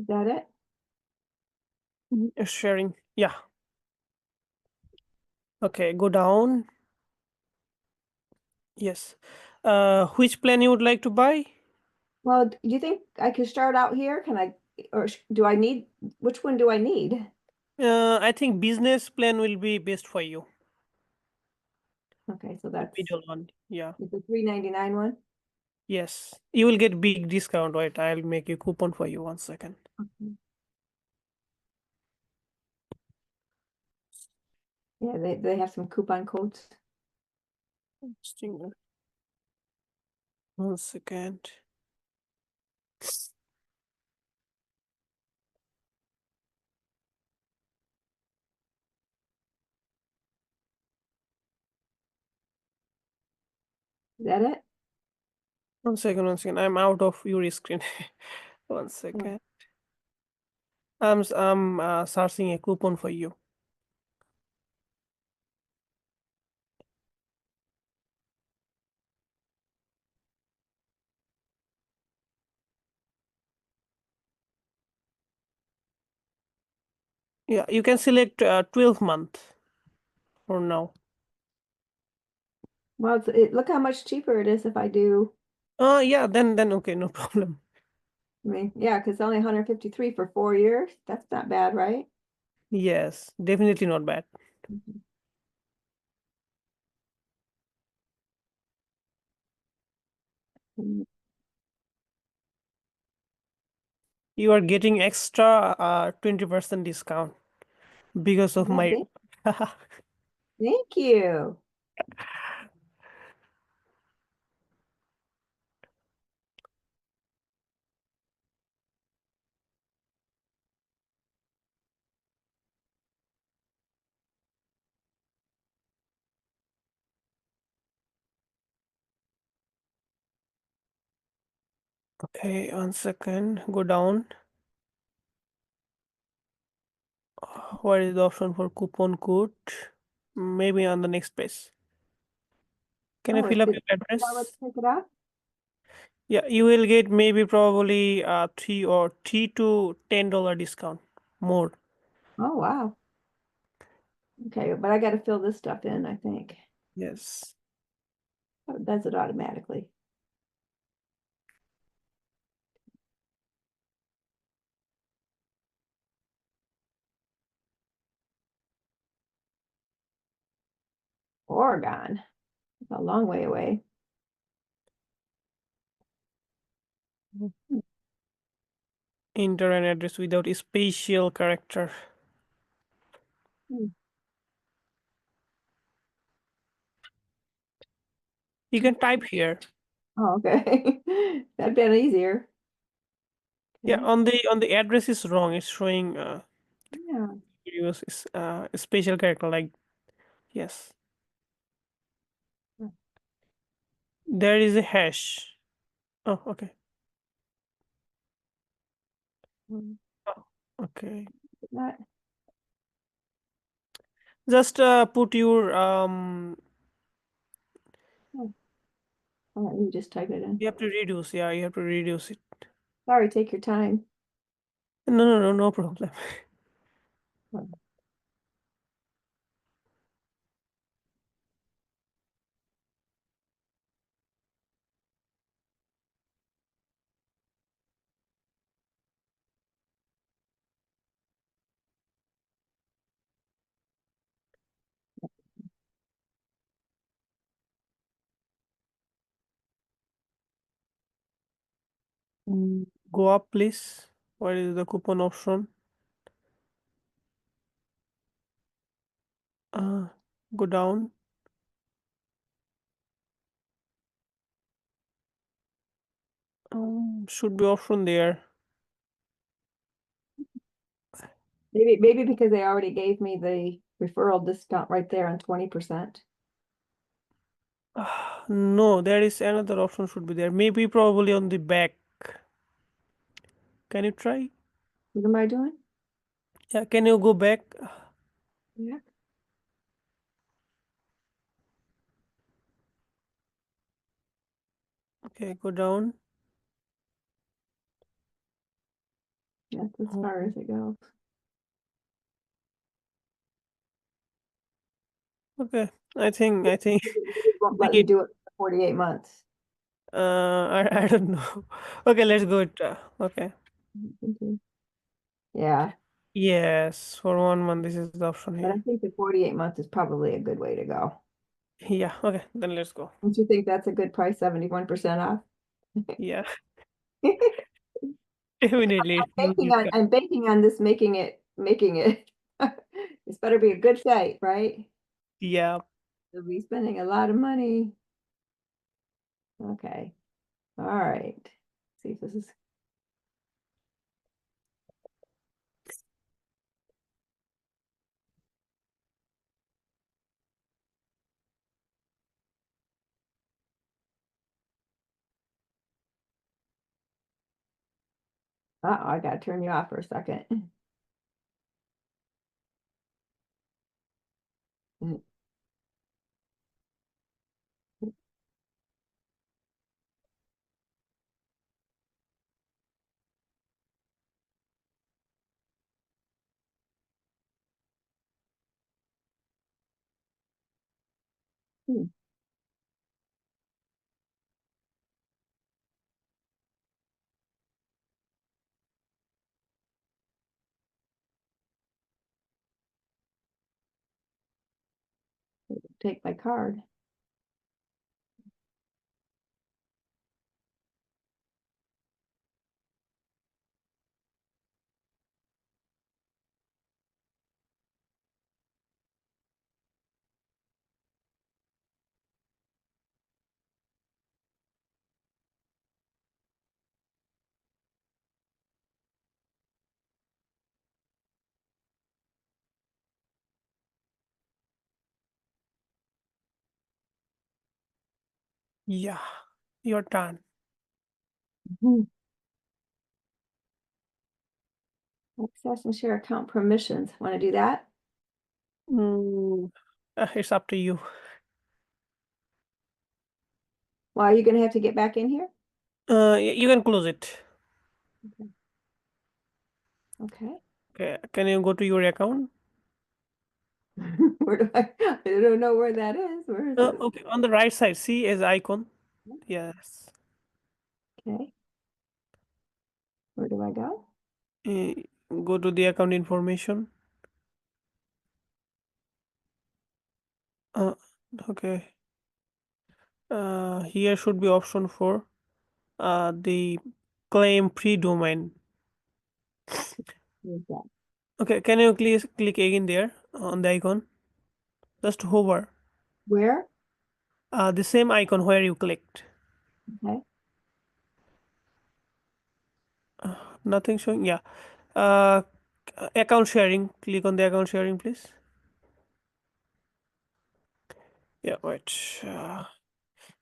Is that it? Sharing. Yeah. Okay, go down. Yes. Which plan you would like to buy? Well, do you think I could start out here? Can I, or do I need, which one do I need? I think business plan will be best for you. Okay, so The that's middle one. Yeah. the 399 one. Yes. You will get big discount, right? I'll make a coupon for you 1 second. Okay. Yeah, they have some coupon codes. Interesting. 1 second. Is that it? 1 second, 1 second. I'm out of your screen. One Oh, second. I'm searching a coupon for you. Yeah, you can select 12 month for now. well, look how much cheaper it is if I do. Yeah, then okay, no problem. I mean, yeah, because it's only 153 for 4 years. That's not bad, right? Yes, definitely not bad. Mhm. Mm, You are getting extra 20% discount because of yeah, my. thank you. Okay, 1 second. Go down. Where is the option for coupon code? Maybe on the next page. Can I Oh, fill up did your you already address? take it out? Yeah, you will get maybe probably 3 to $10 discount more. Oh, wow. Okay, but I got to fill this stuff in, I think. Yes. Oh, it does it automatically. Oregon. It's a long way away. Hmm. Enter an address without a special character. Hmm. You can type here. Oh, okay. That'd been easier. Yeah, Okay. on the address is wrong. It's showing Yeah. use a special character like yes. There is a hash. Oh, okay. Hmm. Oh, okay. That, Just put your oh, I'll let you just type it in. you have to reduce. Yeah, you have to reduce it. Sorry, take your time. No problem. Oh, Go up, please. Where is the coupon option? Uh, Go down. Should be option there. maybe because they already gave me the referral discount right there on 20%. No, there is another option should be there. Maybe probably on the back. Can you try? What am I doing? Yeah, can you go back? Yeah. Okay, go down. That's as Oh, far as it goes. okay. I think It won't we let you need do it for 48 months. I don't know. Okay, let's go it. Okay. Mhm. Yeah, Yes, for 1 month this is the option but I here. think the 48 months is probably a good way to go. Yeah, okay, then let's go. Don't you think that's a good price, 71% off? Yeah, definitely it's huge. I'm banking on this making it. This better be a good site, right? Yeah. We'll be spending a lot of money. Okay, all right. See if this is, uh-oh, I gotta turn you off for a second. Mm, mm. Take my card. Yeah, your turn. Mhm. Access and share account permissions. Want to do that? Mm, it's up to you. Well, are you gonna have to get back in here? You can close it. Okay. Okay. Okay, can you go to your account? Where do I don't know where that is. Where is it? Okay, on the right side, see as icon. Yes. Okay. Where do I go? Uh, Go to the account information. Uh, okay. Here should be option for the claim pre-domain. Where's that? Okay, can you please click again there on the icon? Just hover. Where? The same icon where you clicked. Okay. Nothing showing. Yeah. Uh, Account sharing. Click on the account sharing, please. Yeah. Wait.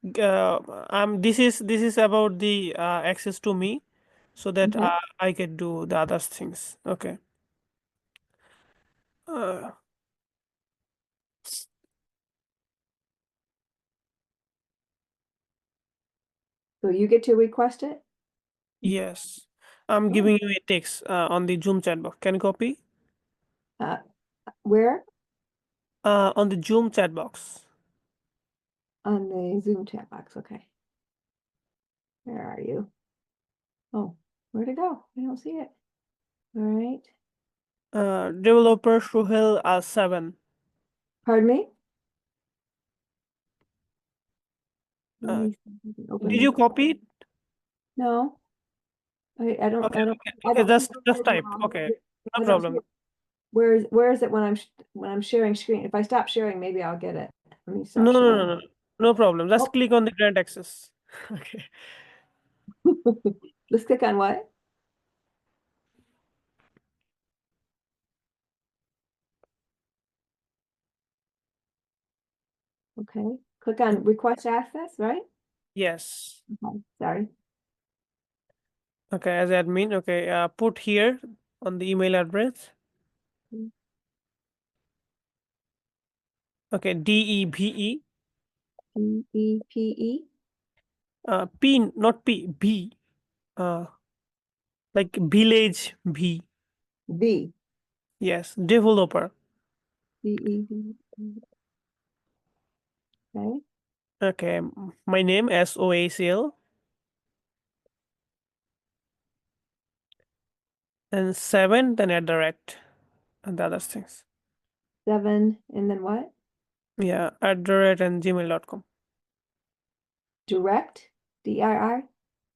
This is about the access to me, so that Okay. I can do the other things. Okay. Uh, So you get to request it? yes. I'm Oh. giving you a text on the Zoom chat box. Can you copy? Uh, where? On the Zoom chat box. On the Zoom chat box. Okay. Where are you? Oh, where'd it go? I don't see it. All right. Developer Suhail 7. Pardon me? Let Uh, me see if I can open did this. you copy it? No, I don't, Okay, I don't, okay, I okay. don't see Just it type. now. Okay, no I don't see problem. it. Where is it when I'm sharing screen? If I stop sharing, maybe I'll get it. Let me No, stop no, no, sharing. no, no problem. Just Oh, click on the grant access. Okay. let's click on what? Okay, click on request access, right? Yes. Okay, sorry. Okay, as admin. Okay. Put here on the email address. Okay. DEBE. PEPE. P, not P. B. Uh, Like village V. V. Yes, developer. V-E-V. Okay. Okay, my name SOACL and 7, then at the rate and the other things. 7, and then what? Yeah, at the rate and gmail.com. Direct, D-I-R,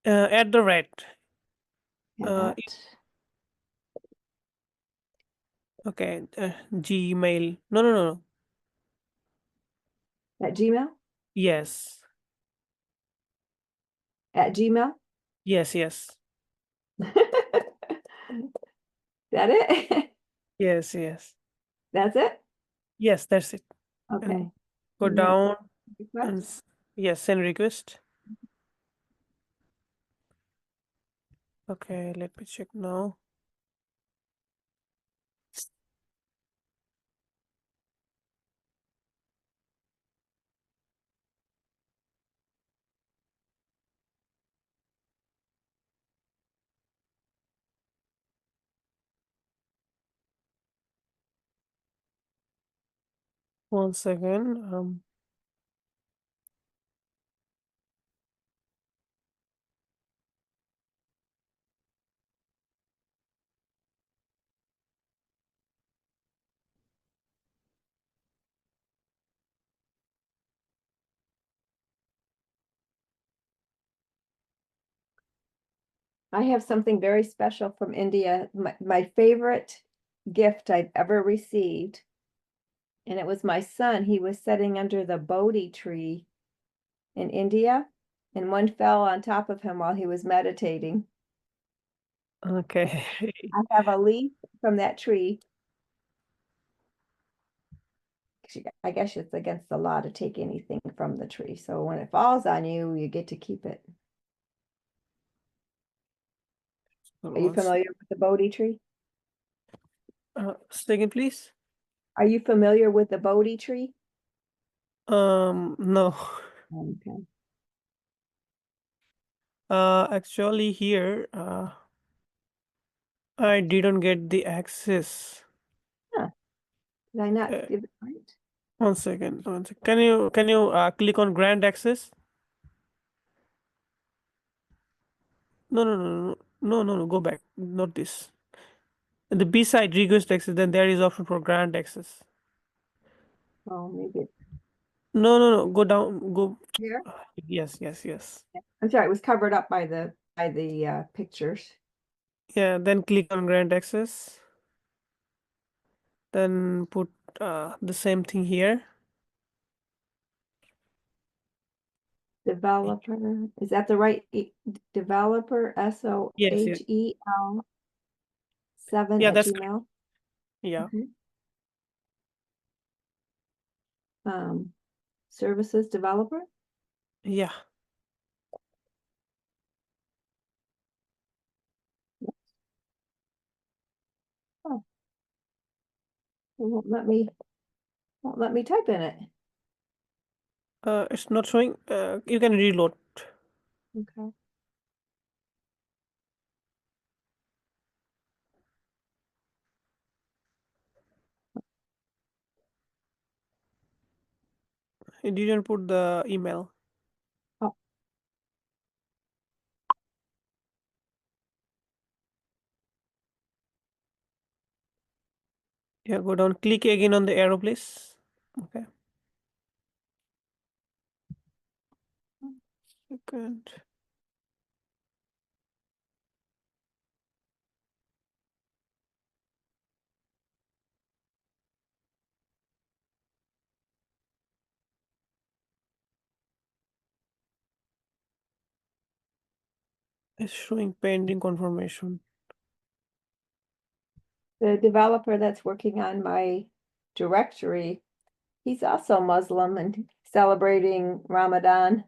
At the rate. at, Okay, Gmail. No, no, no, no. at Gmail? Yes, At Gmail? yes, yes, That it? yes, yes, That's it? yes. That's it. And Okay. go And then down and request. yes, send request. Okay, let me check now. One second. I have something very special from India. My favorite gift I've ever received. And it was my son. He was sitting under the Bodhi tree in India, and one fell on top of him while he was meditating. Okay. I have a leaf from that tree. I guess it's against the law to take anything from the tree. So when it falls on you, you get to keep it. Are you Once. familiar with the Bodhi tree? Second, please. Are you familiar with the Bodhi tree? No. Okay. Actually, here, I didn't get the access. Huh. Did I not Uh, give it right? one second. One second. Can you click on grant access? No, no, no, no, no, no, no. Go back. Not this. In the B side request access, then there is option for grant access. Oh, maybe it's No, no, no. Go down. Go. here. Yes, yes, yes. I'm sorry, it was covered up by the pictures. Yeah. Then click on grant access. Then put the same thing here. Developer, is that the right developer, Yes, yes. SOHEL 7 Yeah, at that's correct. Gmail? Yeah. Okay. Um, Services developer? Yeah. Oh, it won't let me type in it. It's not showing. You can reload. Okay. You didn't put the email. Oh, Yeah, go down. Click again on the arrow, please. Okay. Second. It's showing pending confirmation. the developer that's working on my directory, he's also Muslim and celebrating Ramadan.